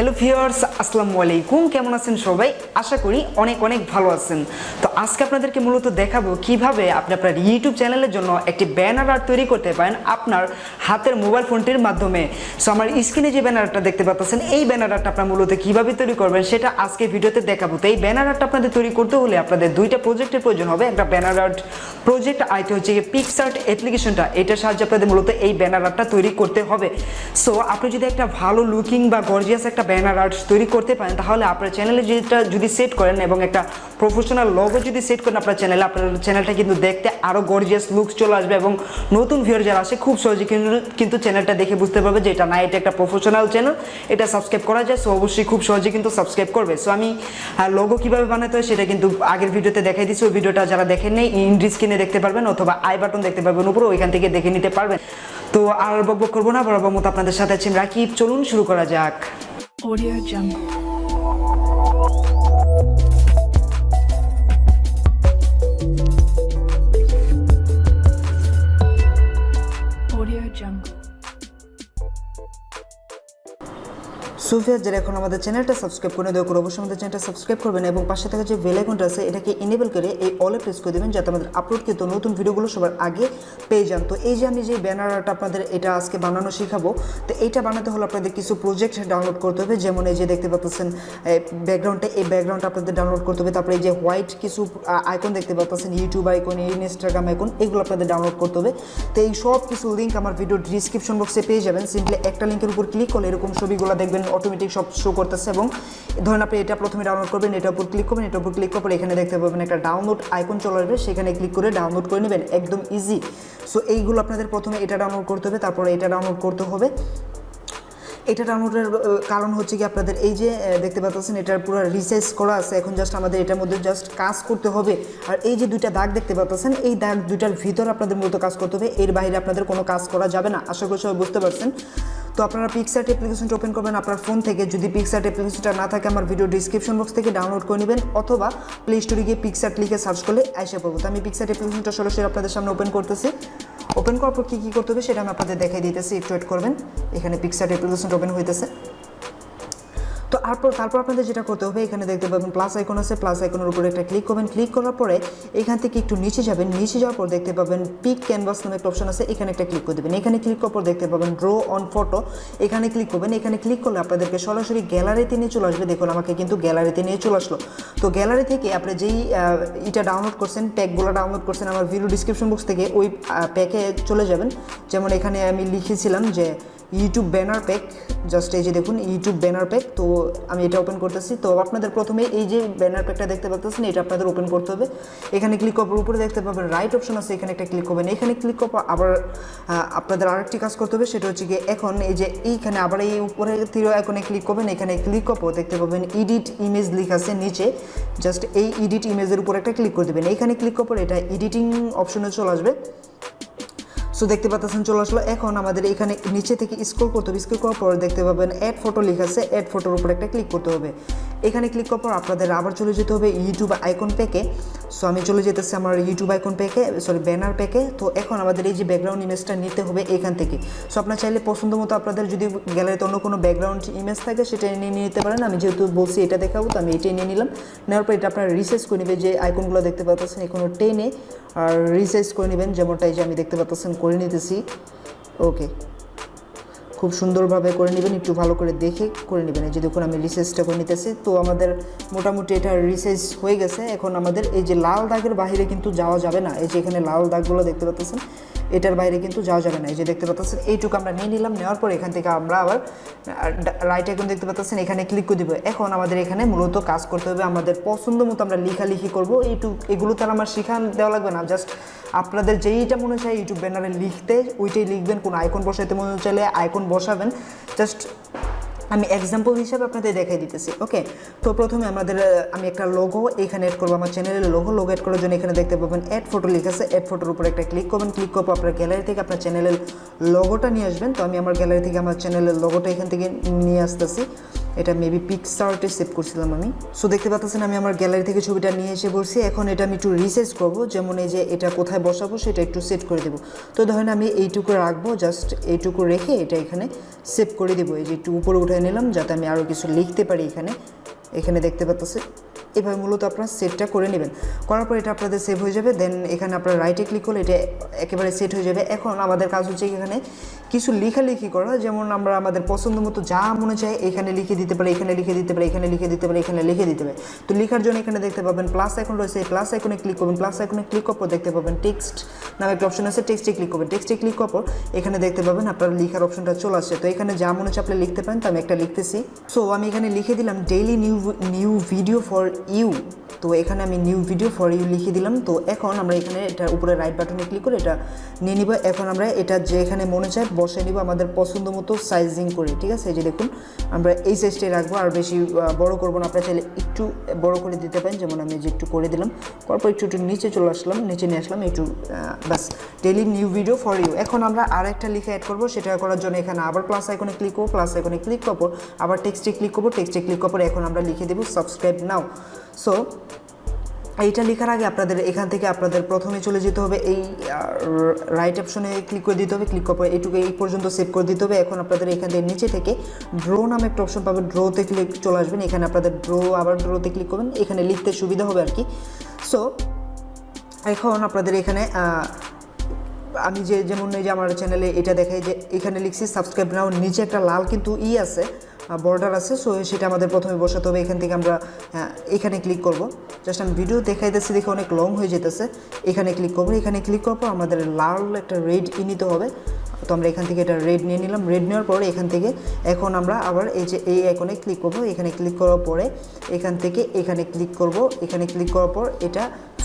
Hello viewers, আসসালামু আলাইকুম। কেমন আছেন সবাই? আশা করি অনেক অনেক ভালো আছেন। তো আজকে আপনাদেরকে মূলত দেখাবো কিভাবে আপনি আপনার ইউটিউব চ্যানেলের জন্য একটি ব্যানার আর্ট তৈরি করতে পারেন আপনার হাতের মোবাইল ফোনটির মাধ্যমে। সো আমার স্ক্রিনে যে ব্যানার আর্টটা দেখতে পাচ্ছেন, এই ব্যানার আর্টটা আপনারা মূলত কিভাবে তৈরি করবেন সেটা আজকে ভিডিওতে দেখাবো। তো এই ব্যানার আর্টটা আপনাদের তৈরি করতে হলে আপনাদের দুইটা প্রজেক্টের প্রয়োজন হবে। একটা ব্যানার আর্ট প্রজেক্ট, আইটি হচ্ছে পিকচার্ট অ্যাপ্লিকেশনটা, এটার সাহায্যে আপনাদের মূলত এই ব্যানার আর্টটা তৈরি করতে হবে। সো আপনি যদি একটা ভালো লুকিং বা গর্জিয়াস একটা ব্যানার আর্ট তৈরি করতে পারেন, তাহলে আপনার চ্যানেলে যেটা যদি সেট করেন এবং একটা প্রফেশনাল লোগো যদি সেট করেন আপনার চ্যানেলটা কিন্তু দেখতে আরও গর্জিয়াস লুকস চলে আসবে এবং নতুন ভিউয়ার যারা আসে খুব সহজে কিন্তু চ্যানেলটা দেখে বুঝতে পারবে যে এটা না, এটা একটা প্রফেশনাল চ্যানেল, এটা সাবস্ক্রাইব করা যায়। সো অবশ্যই খুব সহজে কিন্তু সাবস্ক্রাইব করবে। সো আমি লোগো কীভাবে বানাতে হয় সেটা কিন্তু আগের ভিডিওতে দেখাই দিচ্ছি। ওই ভিডিওটা যারা দেখেন নেই ইন্ডি স্ক্রিনে দেখতে পারবেন অথবা আই বাটন দেখতে পারবেন উপরে, ওইখান থেকে দেখে নিতে পারবেন। তো আর বকবক করবো না, বরাবর মতো আপনাদের সাথে আছি রাকিব। চলুন শুরু করা যাক। Audio Jungle. Audio Jungle. সুফিয়ার যারা এখন আমাদের চ্যানেলটা সাবস্ক্রাইব করে দেওয়া করে অবশ্যই আমাদের চ্যানেলটা সাবস্ক্রাইব করবেন এবং পাশে থাকা যে বেল আইকনটা আছে এটাকে এনেবল করে এই অলে প্রেস করে দেবেন যাতে আমাদের আপলোডকৃত নতুন ভিডিওগুলো সবার আগে পেয়ে যান। তো এই যে আমি যে ব্যানারটা আপনাদের এটা আজকে বানানো শেখাবো, তো এইটা বানাতে হলে আপনাদের কিছু প্রজেক্ট ডাউনলোড করতে হবে। যেমন এই যে দেখতে পাচ্ছেন ব্যাকগ্রাউন্ডটা, এই ব্যাকগ্রাউন্ডটা আপনাদের ডাউনলোড করতে হবে। তারপরে এই যে হোয়াইট কিছু আইকন দেখতে পাচ্ছেন, ইউটিউব আইকন, ইনস্টাগ্রাম আইকন, এগুলো আপনাদের ডাউনলোড করতে হবে। তো এই সব কিছু লিঙ্ক আমার ভিডিও ডিসক্রিপশন বক্সে পেয়ে যাবেন। সিম্পলি একটা লিঙ্কের উপর ক্লিক করলে এরকম ছবিগুলো দেখবেন অটোমেটিক সব শো করতেছে। এবং ধরেন আপনি এটা প্রথমে ডাউনলোড করবেন, এটার উপর ক্লিক করবেন, এটার উপর ক্লিক করার পর এখানে দেখতে পাবেন একটা ডাউনলোড আইকন চলে আসবে, সেখানে ক্লিক করে ডাউনলোড করে নেবেন, একদম ইজি। সো এইগুলো আপনাদের প্রথমে এটা ডাউনলোড করতে হবে, তারপরে এটা ডাউনলোড করতে হবে। এটা ডাউনলোডের কারণ হচ্ছে কি আপনাদের এই যে দেখতে পাচ্ছেন এটার পুরো রিসাইজ করা আছে। এখন জাস্ট আমাদের এটার মধ্যে জাস্ট কাজ করতে হবে। আর এই যে দুইটা দাগ দেখতে পাচ্ছেন, এই দাগ দুইটার ভিতর আপনাদের মূলত কাজ করতে হবে, এর বাইরে আপনাদের কোনো কাজ করা যাবে না। আশা করি সবাই বুঝতে পারছেন। তো আপনারা পিকচার্ট অ্যাপ্লিকেশনটা ওপেন করবেন আপনার ফোন থেকে। যদি পিকচার্ট অ্যাপ্লিকেশনটা না থাকে আমার ভিডিও ডিসক্রিপশন বক্স থেকে ডাউনলোড করে নেবেন অথবা প্লে স্টোরে গিয়ে পিকচার্ট লিখে সার্চ করলে আইসা পড়বো। তো আমি পিকচার্ট অ্যাপ্লিকেশনটা সরাসরি আপনাদের সামনে ওপেন করতেছি। ওপেন করার পর কী করতে হবে সেটা আমি আপনাদের দেখাই দিতেছি, একটু ওয়েট করবেন। এখানে পিকচার্ট অ্যাপ্লিকেশনটা ওপেন হইতেছে। তো তারপর আপনাদের যেটা করতে হবে, এখানে দেখতে পাবেন প্লাস আইকন আছে, প্লাস আইকনের উপরে একটা ক্লিক করবেন। ক্লিক করার পরে এখান থেকে একটু নিচে যাবেন, নিচে যাওয়ার পর দেখতে পাবেন পিক ক্যানভাস নামে একটা অপশন আছে, এখানে একটা ক্লিক করে দেবেন। এখানে ক্লিক করার পর দেখতে পাবেন ড্র অন ফটো, এখানে ক্লিক করবেন। এখানে ক্লিক করলে আপনাদেরকে সরাসরি গ্যালারিতে নিয়ে চলে আসবে। দেখুন আমাকে কিন্তু গ্যালারিতে নিয়ে চলে আসলো। তো গ্যালারি থেকে আপনি যেই এটা ডাউনলোড করছেন, প্যাকগুলো ডাউনলোড করছেন আমার ভিডিও ডিসক্রিপশন বক্স থেকে, ওই প্যাকে চলে যাবেন। যেমন এখানে আমি লিখেছিলাম যে ইউটিউব ব্যানার প্যাক, জাস্ট এই যে দেখুন ইউটিউব ব্যানার প্যাক। তো আমি এটা ওপেন করতেছি। তো আপনাদের প্রথমে এই যে ব্যানার প্যাকটা দেখতে পাচ্ছেন, এটা আপনাদের ওপেন করতে হবে। এখানে ক্লিক করার উপরে দেখতে পাবেন রাইট অপশন আছে, এখানে একটা ক্লিক করবেন। এখানে ক্লিক করার আবার আপনাদের আরেকটি কাজ করতে হবে, সেটা হচ্ছে কি এখন এই যে এইখানে আবার এই উপরে তীর আইকনে ক্লিক করবেন। এখানে ক্লিক করার দেখতে পাবেন এডিট ইমেজ লেখা আছে নিচে, জাস্ট এই এডিট ইমেজের উপর একটা ক্লিক করে দেবেন। এখানে ক্লিক করার এটা এডিটিং অপশনে চলে আসবে। সো দেখতে পাচ্ছেন চলে আসলো। এখন আমাদের এখানে নিচে থেকে স্ক্রল করতে হবে। স্ক্রল করার পর দেখতে পাবেন অ্যাড ফটো লেখা আছে, অ্যাড ফটোর উপর একটা ক্লিক করতে হবে। এখানে ক্লিক করার পর আপনাদের আবার চলে যেতে হবে ইউটিউব আইকন প্যাকে। সো আমি চলে যেতেছি আমার ইউটিউব আইকন প্যাকে, ব্যানার প্যাকে। তো এখন আমাদের এই যে ব্যাকগ্রাউন্ড ইমেজটা নিতে হবে এখান থেকে। সো আপনার চাইলে পছন্দ মতো আপনাদের যদি গ্যালারিতে অন্য কোনো ব্যাকগ্রাউন্ড ইমেজ থাকে সেটা নিয়ে নিতে পারেন। আমি যেহেতু বলছি এটা দেখাবো, তো আমি এটাই নিয়ে নিলাম। নেওয়ার পর এটা আপনারা রিসাইজ করে নেবে, যে আইকনগুলো দেখতে পাচ্ছেন এখনো টেনে আর রিসাইজ করে নেবেন, যেমনটাই যে আমি দেখতে পাচ্ছেন করে নিতেছি। ওকে, খুব সুন্দরভাবে করে নেবেন, একটু ভালো করে দেখে করে নেবেন। এই যে দেখুন আমি রিসাইজটা করে নিতেছি। তো আমাদের মোটামুটি এটা রিসাইজ হয়ে গেছে। এখন আমাদের এই যে লাল দাগের বাইরে কিন্তু যাওয়া যাবে না। এই যে এখানে লাল দাগগুলো দেখতে পাচ্ছেন, এটার বাইরে কিন্তু যাওয়া যাবে না। এই যে দেখতে পাচ্ছেন এইটুকু আমরা নিয়ে নিলাম। নেওয়ার পর এখান থেকে আমরা আবার রাইট আইকন দেখতে পাচ্ছেন, এখানে ক্লিক করে দেবো। এখন আমাদের এখানে মূলত কাজ করতে হবে, আমাদের পছন্দ মতো আমরা লেখালেখি করবো। এগুলো তার আমার শিখা দেওয়া লাগবে না, জাস্ট আপনাদের যেইটা মনে চায় ইউটিউব ব্যানারে লিখতে ওইটাই লিখবেন। কোনো আইকন বসাইতে মনে চাইলে আইকন বসাবেন। জাস্ট আমি এক্সাম্পল হিসাবে আপনাদের দেখাই দিতেছি। ওকে, তো প্রথমে আমি একটা লোগো এখানে অ্যাড করবো, আমার চ্যানেলের লোগো অ্যাড করার জন্য এখানে দেখতে পাবেন অ্যাড ফটো লিখে আছে। অ্যাড ফটোর উপর একটা ক্লিক করবেন। ক্লিক করবো আপনার গ্যালারি থেকে আপনার চ্যানেলের লোগোটা নিয়ে আসবেন। তো আমি আমার গ্যালারি থেকে আমার চ্যানেলের লোগোটা এখান থেকে নিয়ে আসতেছি। এটা মেবি পিকসার্টে সেভ করছিলাম আমি। সো দেখতে পাচ্ছেন আমি আমার গ্যালারি থেকে ছবিটা নিয়ে এসে বলছি। এখন এটা আমি একটু রিসাইজ করবো, যেমন এই যে এটা কোথায় বসাবো সেটা একটু সেট করে দেবো। তো ধরেন আমি এইটুকু রাখবো, জাস্ট এইটুকু রেখে এটা এখানে সেভ করে দেবো। এই যে একটু উপরে উঠে নিলাম যাতে আমি আরও কিছু লিখতে পারি এখানে দেখতে পাচ্ছেন। এভাবে মূলত আপনারা সেটটা করে নেবেন। করার পর এটা আপনাদের সেভ হয়ে যাবে। দেন এখানে আপনারা রাইটে ক্লিক করলে এটা একেবারে সেট হয়ে যাবে। এখন আমাদের কাজ হচ্ছে এখানে কিছু লেখালেখি করা, যেমন আমরা আমাদের পছন্দ মতো যা মনে চায় এখানে লিখে দিতে পারি, এখানে লিখে দিতে পারি, এখানে লিখে দিতে পারি, এখানে লিখে দিতে পারি। তো লেখার জন্য এখানে দেখতে পাবেন প্লাস আইকন রয়েছে, এই প্লাস আইকনে ক্লিক করবেন। প্লাস আইকনে ক্লিক করার পর দেখতে পাবেন টেক্সট নামে একটা অপশন আছে, টেক্সটে ক্লিক করবেন। টেক্সটে ক্লিক করার পর এখানে দেখতে পাবেন আপনার লেখার অপশনটা চলে আসছে। তো এখানে যা মনে হচ্ছে আপনি লিখতে পারেন। তো আমি একটা লিখতেছি। সো আমি এখানে লিখে দিলাম daily new video for you. তো এখানে আমি নিউ ভিডিও ফর ইউ লিখে দিলাম। তো এখন আমরা এখানে এটার উপরে রাইট বাটনে ক্লিক করে এটা নিয়ে নিব। এখন আমরা এটা যে এখানে মনে চায় বসে নিব আমাদের পছন্দ মতো সাইজিং করে, ঠিক আছে। এই যে দেখুন আমরা এই সাইজটাই রাখবো, আর বেশি বড় করবো না। আপনারা চাইলে একটু বড় করে দিতে পারেন, যেমন আমি যে একটু করে দিলাম। তারপর একটু নিচে চলে আসলাম, নিচে নিয়ে আসলাম একটু, বাস daily new video for you. এখন আমরা আর একটা লিখে অ্যাড করবো। সেটা করার জন্য এখানে আবার প্লাস আইকনে ক্লিক করবো। প্লাস আইকনে ক্লিক করার পর আবার টেক্সটে ক্লিক করবো। টেক্সটে ক্লিক করার পর এখন আমরা লিখে দেবো সাবস্ক্রাইব নাও। সো এইটা লেখার আগে আপনাদের এখান থেকে আপনাদের প্রথমে চলে যেতে হবে, এই রাইট অপশনে ক্লিক করে দিতে হবে। ক্লিক করার পর এইটুকু এই পর্যন্ত সেভ করে দিতে হবে। এখন আপনাদের এখান থেকে নিচে থেকে ড্র নামে একটা অপশন পাবেন, ড্রোতে ক্লিক চলে আসবেন। এখানে আপনাদের আবার ড্রোতে ক্লিক করবেন, এখানে লিখতে সুবিধা হবে আর কি। সো এখন আপনাদের এখানে আমি যেমন এই যে আমার চ্যানেলে এটা দেখাই যে এখানে লিখছি সাবস্ক্রাইব নাও, নিচে একটা লাল কিন্তু আছে, বর্ডার আছে। সো সেটা আমাদের প্রথমে বসাতে হবে। এখান থেকে আমরা এখানে ক্লিক করব। জাস্ট আমি ভিডিও দেখাইতেছি দেখে অনেক লং হয়ে যেতেছে। এখানে ক্লিক করবো। এখানে ক্লিক করার পর আমাদের লাল একটা রেড নিতে হবে। তো আমরা এখান থেকে এটা রেড নিয়ে নিলাম। রেড নেওয়ার পরে এখান থেকে এখন আমরা আবার এই যে এই আইকনে ক্লিক করব। এখানে ক্লিক করার পরে এখান থেকে এখানে ক্লিক করব। এখানে ক্লিক করার পর এটা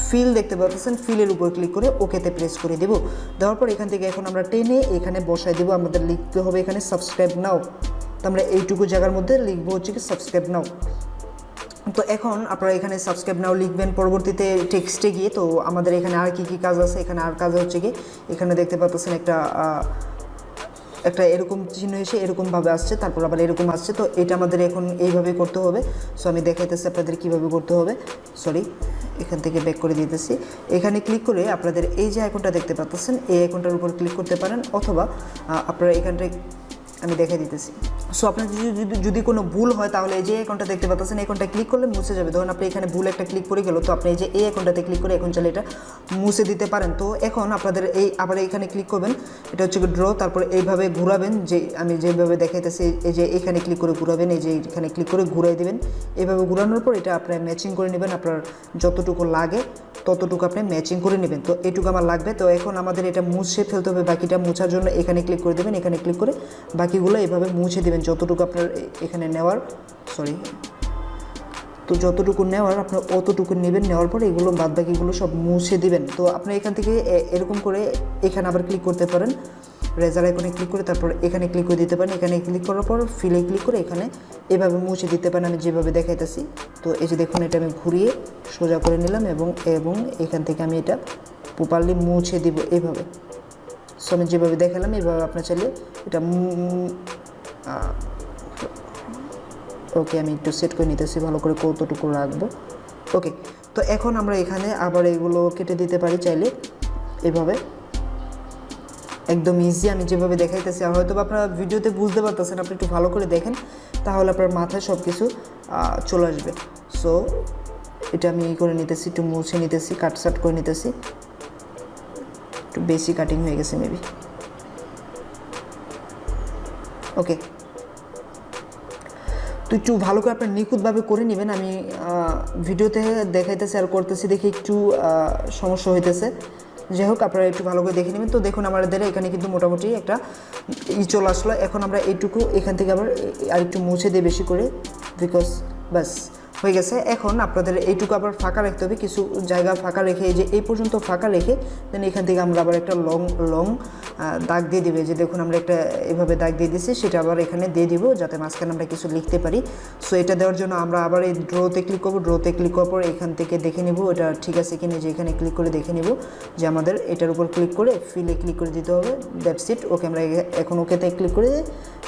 ফিল দেখতে পাচ্ছেন, ফিলের উপর ক্লিক করে ওকেতে প্রেস করে দেব। দেওয়ার পর এখান থেকে এখন আমরা টেনে এখানে বসায় দেবো। আমাদের লিখতে হবে এখানে সাবস্ক্রাইব নাও। তো আমরা এইটুকু জায়গার মধ্যে লিখবো হচ্ছে কি সাবস্ক্রাইব নাও। তো এখন আপনারা এখানে সাবস্ক্রাইব নাও লিখবেন। পরবর্তীতে টেক্সটে গিয়ে তো আমাদের এখানে আর কি কাজ আছে, এখানে আর কাজ হচ্ছে কি এখানে দেখতে পাচ্ছেন একটা এরকম চিহ্ন এসে এরকমভাবে আসছে, তারপর আবার এরকম আসছে। তো এটা আমাদের এখন এইভাবে করতে হবে। সো আমি দেখাইতেছি আপনাদের কীভাবে করতে হবে। সরি, এখান থেকে ব্যাক করে দিতেছি। এখানে ক্লিক করে আপনাদের এই যে আইকনটা দেখতে পাচ্ছেন, এই আইকনটার উপর ক্লিক করতে পারেন, অথবা আপনারা এখানটায় আমি দেখাই দিতেছি। সো আপনার যদি কোনো ভুল হয় তাহলে এই যে আইকনটা দেখতে পাচ্ছেন, আইকনটা ক্লিক করলে মুছে যাবে। ধরুন আপনি এখানে ভুল একটা ক্লিক করে গেল, তো আপনি এই যে এই আইকনটাতে ক্লিক করে এখন চাইলে এটা মুছে দিতে পারেন। তো এখন আপনাদের আবার এখানে ক্লিক করবেন, এটা হচ্ছে ড্র, তারপর এইভাবে ঘুরাবেন, যে আমি যেভাবে দেখাইতেছি এই যে এখানে ক্লিক করে ঘুরাবেন, এই যে এখানে ক্লিক করে ঘুরাই দেবেন। এইভাবে ঘুরানোর পর এটা আপনার ম্যাচিং করে নেবেন, আপনার যতটুকু লাগে ততটুকু আপনি ম্যাচিং করে নেবেন। তো এইটুকু আমার লাগবে। তো এখন আমাদের এটা মুছে ফেলতে হবে। বাকিটা মুছার জন্য এখানে ক্লিক করে দেবেন, এখানে ক্লিক করে বাকিগুলো এভাবে মুছে দেবেন যতটুকু আপনার এখানে নেওয়ার, তো যতটুকু নেওয়ার আপনার অতটুকু নেবেন। নেওয়ার পরে এগুলো বাদ বাকিগুলো সব মুছে দিবেন। তো আপনি এখান থেকে এরকম করে এখানে আবার ক্লিক করতে পারেন, রেজার আইকনে ক্লিক করে তারপর এখানে ক্লিক করে দিতে পারেন। এখানে ক্লিক করার পর ফিলে ক্লিক করে এখানে এভাবে মুছে দিতে পারেন, আমি যেভাবে দেখাইতেছি। তো এই যে দেখুন এটা আমি ঘুরিয়ে সোজা করে নিলাম এবং এখান থেকে আমি এটা প্রপারলি মুছে দিব এইভাবে। সো আমি যেভাবে দেখালাম এইভাবে আপনার চাইলে এটা ওকে, আমি একটু সেট করে নিতেছি ভালো করে কতটুকু রাখবো। ওকে, তো এখন আমরা এখানে আবার এগুলো কেটে দিতে পারি চাইলে এভাবে, একদম ইজি আমি যেভাবে দেখাইতেছি। আর হয়তো আপনারা ভিডিওতে বুঝতে পারতেছেন, আপনি একটু ভালো করে দেখেন তাহলে আপনার মাথায় সব কিছু চলে আসবে। সো এটা আমি করে নিতেছি, একটু মুছে নিতেছি, কাটসাট করে নিতেছি, একটু বেশি কাটিং হয়ে গেছে মেবি। ওকে, তো একটু ভালো করে আপনার নিখুঁতভাবে করে নেবেন। আমি ভিডিওতে দেখাইতেছি আর করতেছি দেখে একটু সমস্যা হইতেছে। যাই হোক, আপনারা একটু ভালো করে দেখে নেবেন। তো দেখুন আমাদের এখানে কিন্তু মোটামুটি একটা চলে আসলো। এখন আমরা এইটুকু এখান থেকে আবার আরেকটু মুছে দিই বেশি করে, বিকজ ব্যাস হয়ে গেছে। এখন আপনাদের এইটুকু আবার ফাঁকা রাখতে হবে, কিছু জায়গা ফাঁকা রেখে, এই যে এই পর্যন্ত ফাঁকা রেখে দেন এখান থেকে আমরা আবার একটা লং দাগ দিয়ে দেবে। যে দেখুন আমরা একটা এভাবে দাগ দিয়ে দিয়েছি, সেটা আবার এখানে দিয়ে দিব যাতে মাঝখানে আমরা কিছু লিখতে পারি। সো এটা দেওয়ার জন্য আমরা আবার এই ড্রোতে ক্লিক করবো। ড্রোতে ক্লিক করার পর এখান থেকে দেখে নেব এটা ঠিক আছে কিনা, যে এখানে ক্লিক করে দেখে নেব যে আমাদের এটার উপর ক্লিক করে ফিলে ক্লিক করে দিতে হবে। That's it. ওকে, আমরা এখন ওকেতে ক্লিক করে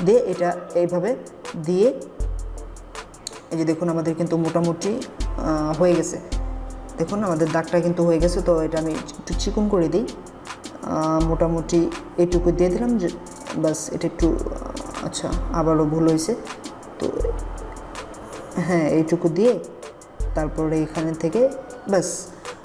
দিয়ে এটা এইভাবে দিয়ে এই যে দেখুন আমাদের কিন্তু মোটামুটি হয়ে গেছে। দেখুন আমাদের দাগটা কিন্তু হয়ে গেছে। তো এটা আমি একটু চিকন করে দিই, মোটামুটি এইটুকু দিয়ে দিলাম যে বাস। এটা একটু আচ্ছা আবারও ভুল হয়েছে, তো হ্যাঁ এইটুকু দিয়ে তারপরে এখানে থেকে ব্যাস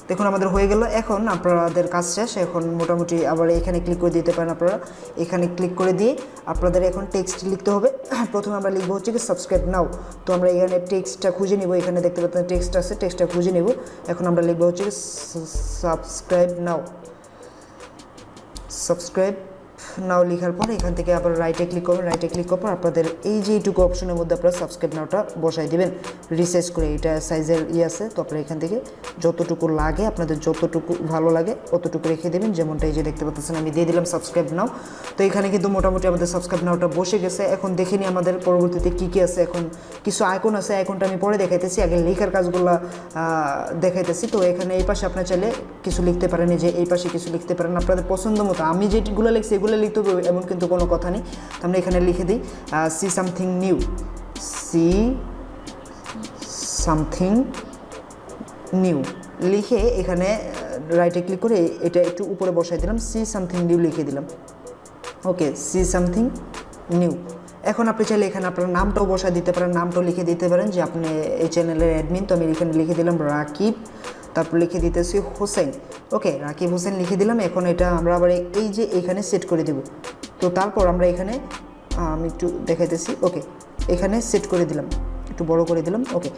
দেখুন আমাদের হয়ে গেল। এখন আপনাদের কাজ শেষ। এখন মোটামুটি আবার এখানে ক্লিক করে দিতে পারেন আপনারা। এখানে ক্লিক করে দিয়ে আপনাদের এখন টেক্সট লিখতে হবে। প্রথমে আমরা লিখবো হচ্ছে কি সাবস্ক্রাইব নাও। তো আমরা এখানে টেক্সটটা খুঁজে নিব, এখানে দেখতে পাচ্ছেন টেক্সট আছে, টেক্সটটা খুঁজে নেব। এখন আমরা লিখবো হচ্ছে কি সাবস্ক্রাইব নাও। সাবস্ক্রাইব নাও লেখার পর এখান থেকে আবার রাইটে ক্লিক করবেন। রাইটে ক্লিক করার পর আপনাদের এই যে এইটুকু অপশনের মধ্যে আপনারা সাবস্ক্রাইব নাওটা বসাই দেবেন রিসাইজ করে। এটা সাইজের আছে, তো আপনারা এখান থেকে যতটুকু লাগে আপনাদের যতটুকু ভালো লাগে অতটুকু রেখে দেবেন। যেমনটা এই যে দেখতে পাচ্ছেন আমি দিয়ে দিলাম সাবস্ক্রাইব নাও। তো এখানে কিন্তু মোটামুটি আমাদের সাবস্ক্রাইব নাওটা বসে গেছে। এখন দেখে নিই আমাদের পরবর্তীতে কী আছে। এখন কিছু আইকন আছে, আইকনটা আমি পরে দেখাইতেছি, আগে লেখার কাজগুলো দেখাইতেছি। তো এখানে এই পাশে আপনার চাইলে কিছু লিখতে পারেন, যে এই পাশে কিছু লিখতে পারেন আপনাদের পছন্দ মতো। আমি যেগুলো লিখছি এগুলো লিখতে হবে এমন কিন্তু কোনো কথা নেই। তো আমরা এখানে লিখে দিই see something new, see something new লিখে এখানে রাইটে ক্লিক করে এটা একটু উপরে বসাই দিলাম, সি সামথিং নিউ লিখে দিলাম। ওকে, সি সামথিং নিউ। এখন আপনি চাইলে এখানে আপনার নামটাও বসায় দিতে পারেন, নামটাও লিখে দিতে পারেন যে আপনি এই চ্যানেলের অ্যাডমিন। তো আমি এখানে লিখে দিলাম রাকিব, তারপর লিখে দিতেছি হোসেন। ওকে, রাকিব হোসেন লিখে দিলাম। এখন এটা আমরা আবার এই যে এখানে সেট করে দেব। তো তারপর আমরা এখানে আমি একটু দেখাইতেছি। ওকে, এখানে সেট করে দিলাম, একটু বড় করে দিলাম। ওকে,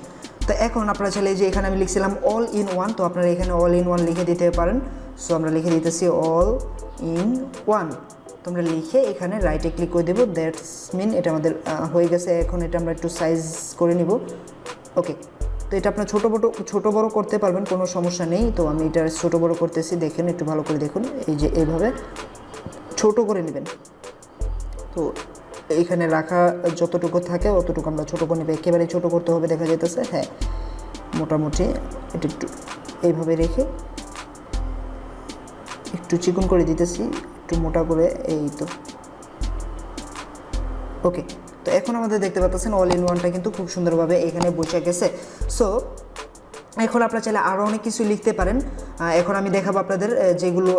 তো এখন আপনারা চাইলে যে এখানে আমি লিখছিলাম অল ইন ওয়ান, তো আপনারা এখানে অল ইন ওয়ান লিখে দিতে পারেন। সো আমরা লিখে দিতেছি অল ইন ওয়ান। তো আমরা লিখে এখানে রাইটে ক্লিক করে দেবো। দ্যাটস মিন এটা আমাদের হয়ে গেছে। এখন এটা আমরা একটু সাইজ করে নিব। ওকে, তো এটা আপনার ছোটো বড় করতে পারবেন, কোনো সমস্যা নেই। তো আমি এটা ছোটো বড় করতেছি, দেখেন একটু ভালো করে দেখুন। এই যে এইভাবে ছোটো করে নেবেন। তো এইখানে রাখা যতটুকু থাকে অতটুকু আমরা ছোটো করে নেব। একেবারে ছোটো করতে হবে দেখা যেতেছে। হ্যাঁ, মোটামুটি এটা একটু এইভাবে রেখে একটু চিকন করে দিতেছি, একটু মোটা করে। এই তো ওকে, তো এখন আমাদের দেখতে পাচ্ছেন অল ইন ওয়ানটা কিন্তু খুব সুন্দরভাবে এখানে বসে গেছে। সো এখন আপনারা চাইলে আরও অনেক কিছু লিখতে পারেন। এখন আমি দেখাবো আপনাদের যেগুলো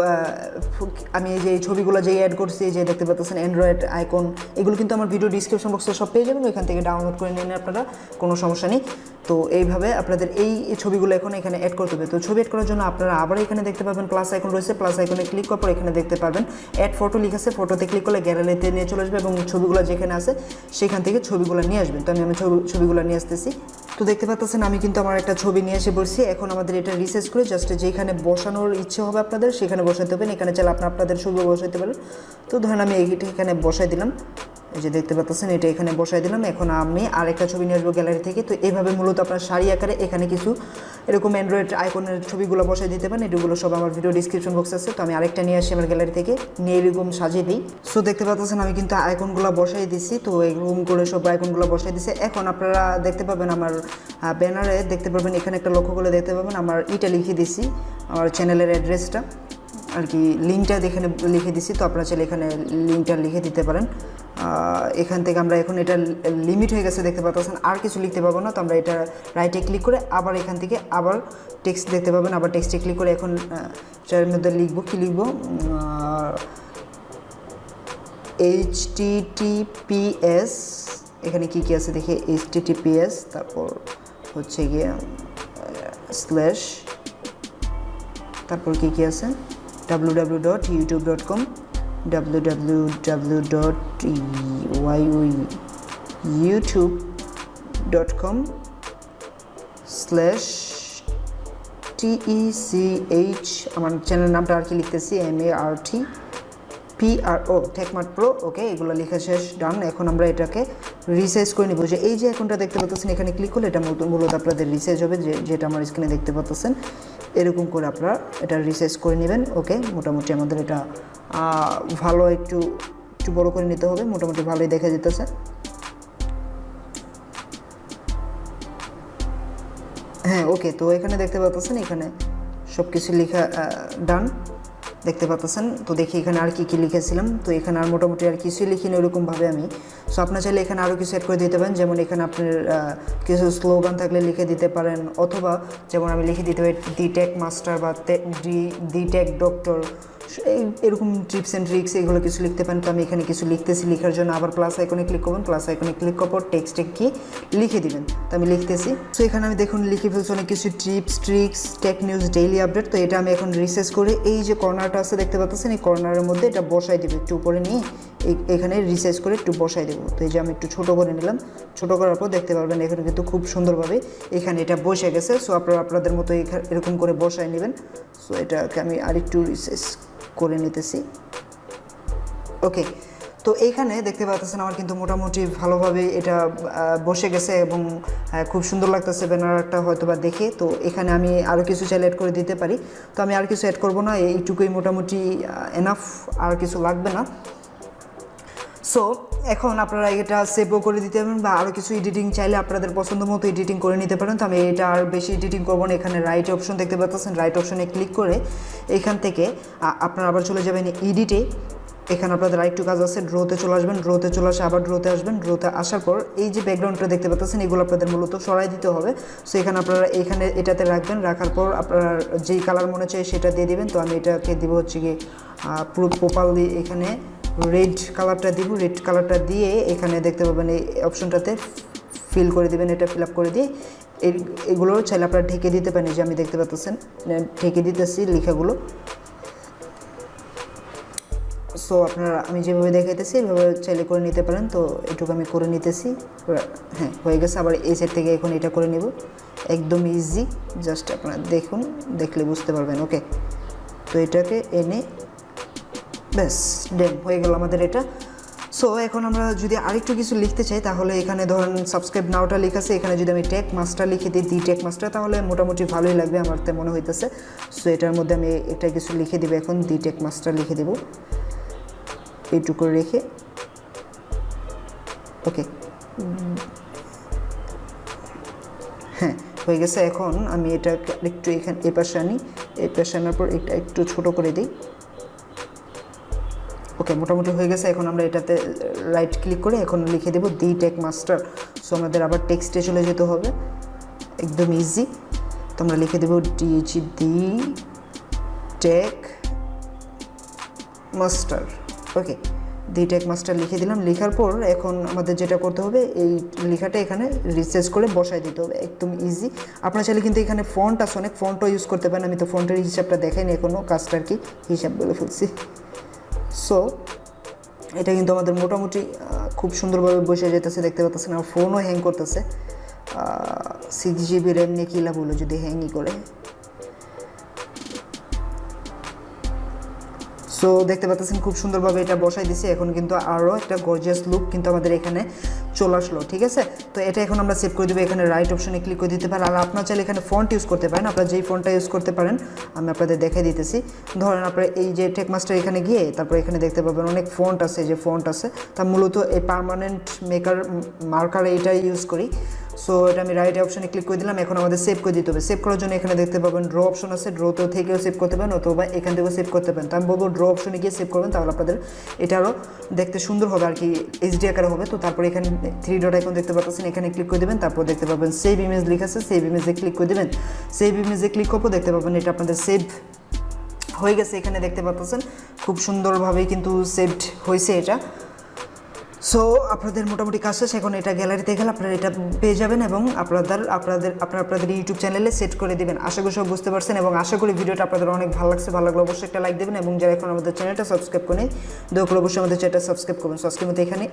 আমি এই যে ছবিগুলো যে অ্যাড করছি, যে দেখতে পাচ্ছেন অ্যান্ড্রয়েড আইকন, এগুলো কিন্তু আমার ভিডিও ডিসক্রিপশন বক্সে সব পেয়ে যাবেন, ওইখান থেকে ডাউনলোড করে নিন আপনারা, কোনো সমস্যা নেই। তো এইভাবে আপনাদের এই ছবিগুলো এখন এখানে অ্যাড করতে হবে। তো ছবি অ্যাড করার জন্য আপনারা আবার এখানে দেখতে পাবেন প্লাস আইকন রয়েছে, প্লাস আইকনে ক্লিক করার পর এখানে দেখতে পারবেন অ্যাড ফটো লিখা আছে। ফটোতে ক্লিক করলে গ্যালারিতে নিয়ে চলে আসবে এবং ছবিগুলো যেখানে আছে সেখান থেকে ছবিগুলো নিয়ে আসবেন। তো আমি ছবিগুলো নিয়ে আসতেছি। তো দেখতে পাচ্ছেন আমি কিন্তু আমার একটা ছবি নিয়ে এসে বলছি। এখন আমাদের এটা রিসার্চ করে জাস্ট যেখানে বসানোর ইচ্ছে হবে আপনাদের সেখানে বসাতে হবেন। এখানে চাইলে আপনাদের ছবি বসাইতে পারেন। তো ধরেন আমি এইটা এখানে বসাই দিলাম, এই যে দেখতে পাচ্ছেন এটা এখানে বসাই দিলাম। এখন আমি আরেকটা ছবি নিয়ে আসবো গ্যালারি থেকে। তো এইভাবে মূলত আপনার সারি আকারে এখানে কিছু এরকম অ্যান্ড্রয়েড আইকনের ছবিগুলো বসাই দিতে পারেন। এগুলো সব আমার ভিডিও ডিসক্রিপশন বক্সে আছে। তো আমি আরেকটা নিয়ে আসি আমার গ্যালারি থেকে, নিয়ে এরকম সাজিয়ে দিই। সো দেখতে পাচ্ছেন আমি কিন্তু আইকনগুলো বসাই দিছি। তো এরকম করে সব আইকনগুলো বসাই দিছি। এখন আপনারা দেখতে পাবেন আমার ব্যানারে দেখতে পাবেন, এখানে একটা লক্ষ্য করে দেখতে পাবেন আমার ইটা লিখে দিছি, আমার চ্যানেলের অ্যাড্রেসটা আর কি, লিঙ্কটা এখানে লিখে দিছি। তো আপনারা চাইলে এখানে লিঙ্কটা লিখে দিতে পারেন। এখান থেকে আমরা এখন এটা লিমিট হয়ে গেছে দেখতে পাচ্ছেন, আর কিছু লিখতে পারবো না। তো আমরা এটা রাইটে ক্লিক করে আবার এখান থেকে আবার টেক্সট দেখতে পাবেন, আবার টেক্সটে ক্লিক করে এখন এটার মধ্যে লিখবো, কী লিখবো, HTTPS, এখানে কী কী আছে দেখি, HTTPS, তারপর হচ্ছে গিয়ে স্ল্যাশ, তারপর কী কী আছে, www.youtube.com, www.youtube.com/TECH, আমার চ্যানেল নামটা আর কি লিখতেছি, MART টেকমার্ট প্রো। ওকে, এগুলো লেখা শেষ, ডান। এখন আমরা এটাকে রিসাইজ করে নিব। যে এই যে আইকনটা দেখতে পাচ্ছেন এখানে ক্লিক করলে এটা মূলত আপনাদের রিসাইজ হবে, যেটা আমার স্ক্রিনে দেখতে পাচ্ছেন। এরকম করে আপনারা এটা রিসাইজ করে নেবেন। ওকে, মোটামুটি আমাদের এটা ভালো একটু বড় করে নিতে হবে, মোটামুটি ভালোই দেখা যেতেছে। হ্যাঁ, ওকে, তো এখানে দেখতে পাচ্ছেন এখানে সব কিছু লেখা ডান দেখতে পাচ্ছেন। তো দেখি এখানে আর কি লিখেছিলাম। তো এখানে আর মোটামুটি আর কিছুই লিখিনি ওরকমভাবে আমি। সো আপনার চাইলে এখানে আরও কিছু অ্যাড করে দিতে পারেন, যেমন এখানে আপনার কিছু স্লোগান থাকলে লিখে দিতে পারেন, অথবা যেমন আমি লিখে দিতে পারি দি টেক মাস্টার বা দি টেক ডক্টর, এরকম টিপস অ্যান্ড ট্রিক্স এগুলো কিছু লিখতে পারেন। তো আমি এখানে কিছু লিখতেছি, লেখার জন্য আবার প্লাস আইকনে ক্লিক করবেন, প্লাস আইকনে ক্লিক করার পর টেক্সটে কি লিখে দিবেন। তো আমি লিখতেছি। সো এখানে আমি দেখুন লিখে ফেলছি অনেক কিছু tips tricks tech news daily update. তো এটা আমি এখন রিসার্চ করে এই যে কর্নারটা আছে দেখতে পাচ্ছেন, এই কর্নারের মধ্যে এটা বসাই দেবো, একটু উপরে নিয়ে এখানে রিসার্চ করে একটু বসাই দেবো। তো এই যে আমি একটু ছোটো করে নিলাম, ছোটো করার পর দেখতে পারবেন এখানে কিন্তু খুব সুন্দরভাবে এখানে এটা বসে গেছে। সো আপনারা আপনাদের মতো এরকম করে বসায় নেবেন। সো এটাকে আমি আরেকটু রিসার্চ করে নিতেছি। ওকে, তো এইখানে দেখতে পাচ্ছেন আমার কিন্তু মোটামুটি ভালোভাবে এটা বসে গেছে এবং খুব সুন্দর লাগতেছে ব্যানারটা হয়তো বা দেখে। তো এখানে আমি আরও কিছু চাইলে অ্যাড করে দিতে পারি, তো আমি আর কিছু অ্যাড করব না, এইটুকুই মোটামুটি এনাফ, আর কিছু লাগবে না। সো এখন আপনারা এটা সেভও করে দিতে পারেন বা আরও কিছু এডিটিং চাইলে আপনাদের পছন্দ মতো এডিটিং করে নিতে পারেন। তো আমি এটা আর বেশি এডিটিং করবো না। এখানে রাইট অপশন দেখতে পাচ্ছেন, রাইট অপশনে ক্লিক করে এখান থেকে আপনারা আবার চলে যাবেন এডিটে। এখানে আপনাদের আরেকটু কাজ আছে, ড্রোতে চলে আসবেন, ড্রোতে চলে আসে আবার ড্রোতে আসবেন। ড্রোতে আসার পর এই যে ব্যাকগ্রাউন্ডটা দেখতে পাচ্ছেন এগুলো আপনাদের মূলত সরাই দিতে হবে। সো এখানে আপনারা এখানে এটাতে রাখবেন, রাখার পর আপনারা যেই কালার মনে চাই সেটা দিয়ে দেবেন। তো আমি এটাকে দিব হচ্ছে কি পুরো প্রোপাল দিয়ে এখানে রেড কালারটা দিব। রেড কালারটা দিয়ে এখানে দেখতে পাবেন এই অপশনটাতে ফিল করে দেবেন, এটা ফিল আপ করে দিয়ে এগুলো চাইলে আপনারা ঢেকে দিতে পারেন। যে আমি দেখতে পাচ্ছেন ঢেকে দিতেছি লেখাগুলো। সো আপনারা আমি যেভাবে দেখাইতেছি এভাবে চাইলে করে নিতে পারেন। তো এটুকু আমি করে নিতেছি, হ্যাঁ হয়ে গেছে। আবার এই সাইড থেকে এখন এটা করে নেব, একদম ইজি, জাস্ট আপনারা দেখুন, দেখলে বুঝতে পারবেন। ওকে, তো এটাকে এনে ব্যাস ডেন হয়ে গেল আমাদের এটা। সো এখন আমরা যদি আরেকটু কিছু লিখতে চাই তাহলে এখানে ধরেন সাবস্ক্রাইব নাওটা লেখা আছে, এখানে যদি আমি টেক মাস্টার লিখে দিই, দি টেক মাস্টার, তাহলে মোটামুটি ভালোই লাগবে আমার তো মনে হইতেছে। সো এটার মধ্যে আমি এটা কিছু লিখে দেবো, এখন দি টেক মাস্টার লিখে দেবো এইটুকু রেখে। ওকে, হ্যাঁ হয়ে গেছে। এখন আমি এটা একটু এখানে এই পাশে আনি, এই পাশে আনার পর এটা একটু ছোটো করে দিই। ওকে, মোটামুটি হয়ে গেছে। এখন আমরা এটাতে রাইট ক্লিক করে এখন লিখে দেবো দি টেক মাস্টার। সো আমাদের আবার টেক্সটে চলে যেতে হবে, একদম ইজি। তো আমরা লিখে দেবো দি টেক মাস্টার। ওকে, দি টেক মাস্টার লিখে দিলাম। লেখার পর এখন আমাদের যেটা করতে হবে এই লেখাটা এখানে রিসার্চ করে বসাই দিতে হবে, একদম ইজি। আপনার চাইলে কিন্তু এখানে ফন্ট আছে, অনেক ফন্টও ইউজ করতে পারেন। আমি তো ফন্টের হিসাবটা দেখাইনি এখনও, কাজটার কি হিসাব বলে ফেলছি। সো এটা কিন্তু আমাদের মোটামুটি খুব সুন্দরভাবে বসে যেতেছে, দেখতে পাচ্ছেন। আমার ফোনও হ্যাং করতেছে, 6 GB র্যাম নিয়ে কী লাভ হলো যদি হ্যাংই করে। সো দেখতে পাচ্ছেন খুব সুন্দরভাবে এটা বসাই দিছি। এখন কিন্তু আরও একটা গর্জিয়াস লুক কিন্তু আমাদের এখানে চলে আসলো, ঠিক আছে। তো এটা এখন আমরা সেভ করে দেবো, এখানে রাইট অপশনে ক্লিক করে দিতে পারেন। আর আপনার চাইলে এখানে ফন্ট ইউজ করতে পারেন, আপনারা যেই ফন্টটা ইউজ করতে পারেন আমি আপনাদের দেখাই দিতেছি। ধরেন আপনারা এই যে টেক মাস্টার এখানে গিয়ে তারপরে এখানে দেখতে পাবেন অনেক ফন্ট আছে, যে ফন্ট আছে তা মূলত এই পার্মানেন্ট মার্কার এইটাই ইউজ করি। সো এটা আমি রাইট অপশনে ক্লিক করে দিলাম। এখন আমাদের সেভ করে দিতে হবে। সেভ করার জন্য এখানে দেখতে পাবেন ড্র অপশন আছে, ড্রোতে থেকেও সেভ করতে পারেন অথবা এখান থেকেও সেভ করতে পারেন। তো আমি বলবো ড্র অপশনে গিয়ে সেভ করবেন, তাহলে আপনাদের এটা আরও দেখতে সুন্দর হবে আর কি, এইচডি আকারে হবে। তো তারপরে এখানে 3 ডট আইকন দেখতে পাচ্ছেন, এখানে ক্লিক করে দেবেন। তারপর দেখতে পাবেন সেভ ইমেজ লেখা আছে, সেভ ইমেজে ক্লিক করে দেবেন। সেভ ইমেজে ক্লিক করবো, দেখতে পাবেন এটা আপনাদের সেভ হয়ে গেছে। এখানে দেখতে পাচ্ছেন খুব সুন্দরভাবেই কিন্তু সেভড হয়েছে এটা। সো আপনাদের মোটামুটি কাজ শেষ। এখন এটা গ্যালারিতে গেলে আপনারা এটা পেয়ে যাবেন এবং আপনাদের ইউটিউব চ্যানেলে সেট করে দেবেন। আশা করি সব বুঝতে পারছেন এবং আশা করি ভিডিওটা আপনাদের অনেক ভালো লাগছে। ভালো লাগলে অবশ্যই একটা লাইক দেবেন এবং যারা এখন আমাদের চ্যানেলটা সাবস্ক্রাইব করেন দয়া করে অবশ্যই আমাদের চ্যানেলটা সাবস্ক্রাইব করবেন। সো আজকের মতো এখানে